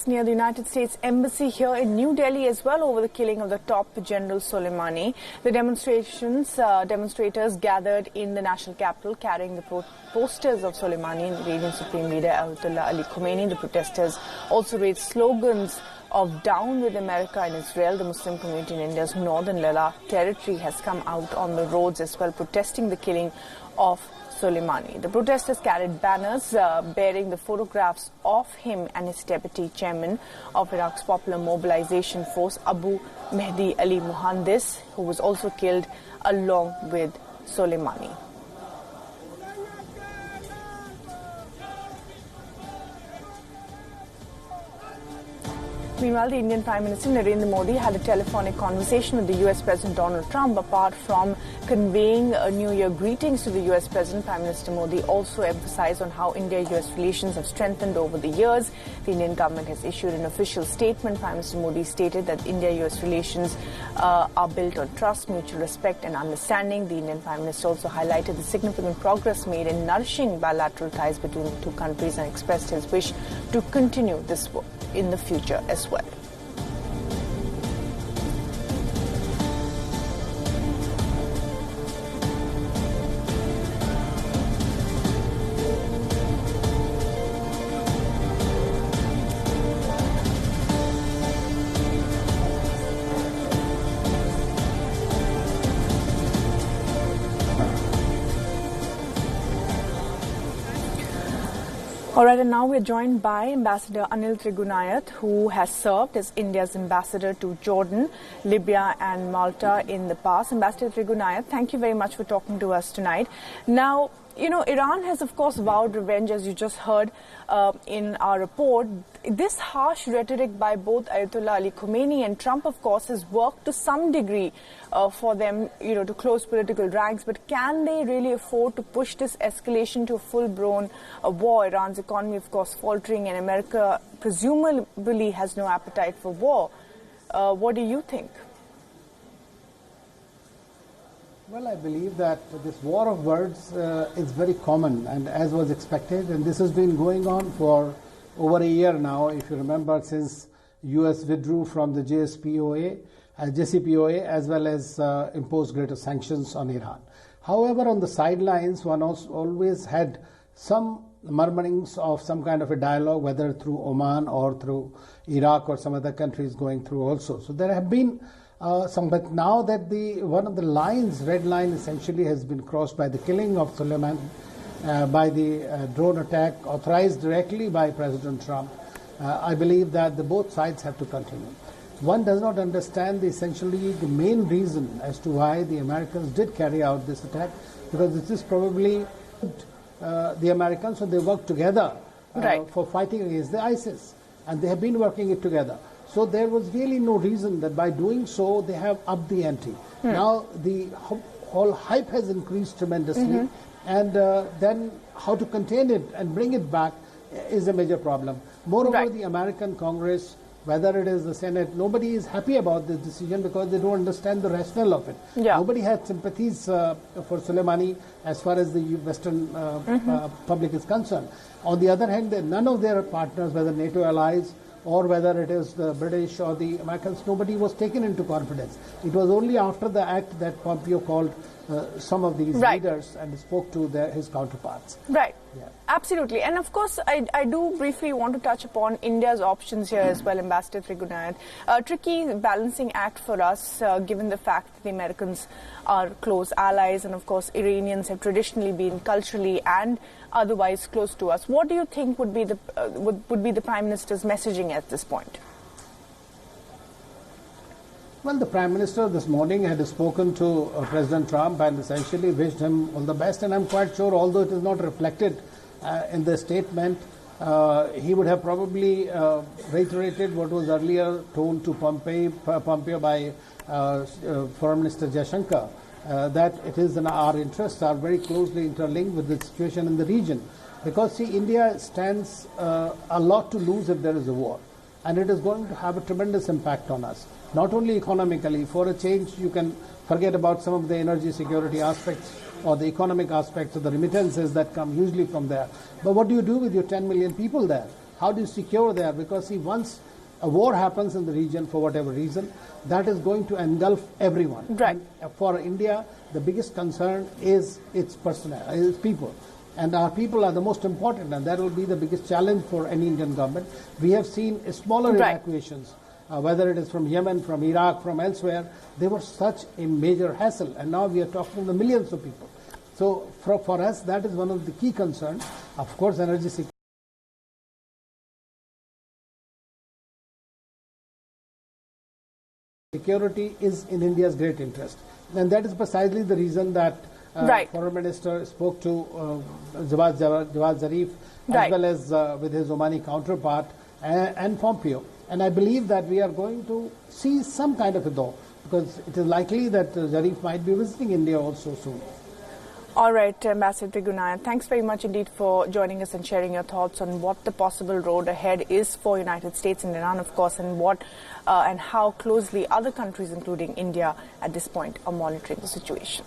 protests near the United States Embassy here in New Delhi as well over the killing of the top General Soleimani. The demonstrators gathered in the national capital carrying the posters of Soleimani and Iranian Supreme Leader Ayatollah Ali Khamenei. The protesters also raised slogans of "Down with America" and Israel. The Muslim community in India's northern Ladakh territory has come out on the roads as well, protesting the killing of Soleimani. The protesters carried banners bearing the photographs of him and his deputy chairman of Iraq's Popular Mobilization Force, Abu Mehdi Ali Muhandis, who was also killed along with Soleimani. Meanwhile, the Indian Prime Minister Narendra Modi had a telephonic conversation with the US President Donald Trump. Apart from conveying New Year greetings to the US President, Prime Minister Modi also emphasized on how India-US relations have strengthened over the years. The Indian government has issued an official statement. Prime Minister Modi stated that India-US relations are built on trust, mutual respect and understanding. The Indian Prime Minister also highlighted the significant progress made in nourishing bilateral ties between the two countries and expressed his wish to continue this work in the future as well. All right, and now we're joined by Ambassador Anil Trigunayath, who has served as India's ambassador to Jordan, Libya and Malta in the past. Ambassador Trigunayath, thank you very much for talking to us tonight. Now, you know, Iran has, of course, vowed revenge, as you just heard in our report. This harsh rhetoric by both Ayatollah Ali Khamenei and Trump, of course, has worked to some degree for them, you know, to close political ranks. But can they really afford to push this escalation to a full-blown war? Iran's economy, of course, faltering, and America presumably has no appetite for war. What do you think? Well, I believe that this war of words is very common, and as was expected, and this has been going on for over a year now, if you remember, since US withdrew from the JCPOA as well as imposed greater sanctions on Iran. However, on the sidelines, one always had some murmurings of some kind of a dialogue, whether through Oman or through Iraq or some other countries going through also. So there have been but now that one of the lines, red line, essentially has been crossed by the killing of Soleimani, by the drone attack authorized directly by President Trump, I believe that both sides have to continue. One does not understand essentially the main reason as to why the Americans did carry out this attack, because this is probably the Americans, so they work together for fighting against the ISIS, and they have been working it together. So there was really no reason that by doing so they have upped the ante. Now the whole hype has increased tremendously, and then how to contain it and bring it back is a major problem. Moreover, the American Congress, whether it is the Senate, nobody is happy about this decision because they don't understand the rationale of it. Nobody had sympathies for Soleimani as far as the Western public is concerned. On the other hand, none of their partners, whether NATO allies or whether it is the British or the Americans, nobody was taken into confidence. It was only after the act that Pompeo called some of these leaders and spoke to his counterparts. Absolutely. And of course, I do briefly want to touch upon India's options here as well, Ambassador Trigunayath. A tricky balancing act for us, given the fact that the Americans are close allies, and of course Iranians have traditionally been culturally and otherwise close to us. What do you think would be the Prime Minister's messaging at this point? Well, the Prime Minister this morning had spoken to President Trump and essentially wished him all the best, and I'm quite sure, although it is not reflected in the statement, he would have probably reiterated what was earlier told to Pompeo by Foreign Minister Jaishankar, that it is in our interests are very closely interlinked with the situation in the region. Because, see, India stands a lot to lose if there is a war, and it is going to have a tremendous impact on us. Not only economically, for a change you can forget about some of the energy security aspects or the economic aspects of the remittances that come usually from there. But what do you do with your 10 million people there? How do you secure there? Because see, once a war happens in the region for whatever reason, that is going to engulf everyone. Right. And for India, the biggest concern is its personnel, its people. And our people are the most important, and that will be the biggest challenge for any Indian government. We have seen smaller evacuations, whether it is from Yemen, from Iraq, from elsewhere. They were such a major hassle, and now we are talking to millions of people. So for us, that is one of the key concerns. Of course, energy security is in India's great interest. And that is precisely the reason that Foreign Minister spoke to Jawad Zarif, as well as with his Omani counterpart and Pompeo. And I believe that we are going to see some kind of a door, because it is likely that Zarif might be visiting India also soon. All right, Ambassador Trigunayat, thanks very much indeed for joining us and sharing your thoughts on what the possible road ahead is for United States and Iran, of course, and what and how closely other countries, including India, at this point are monitoring the situation.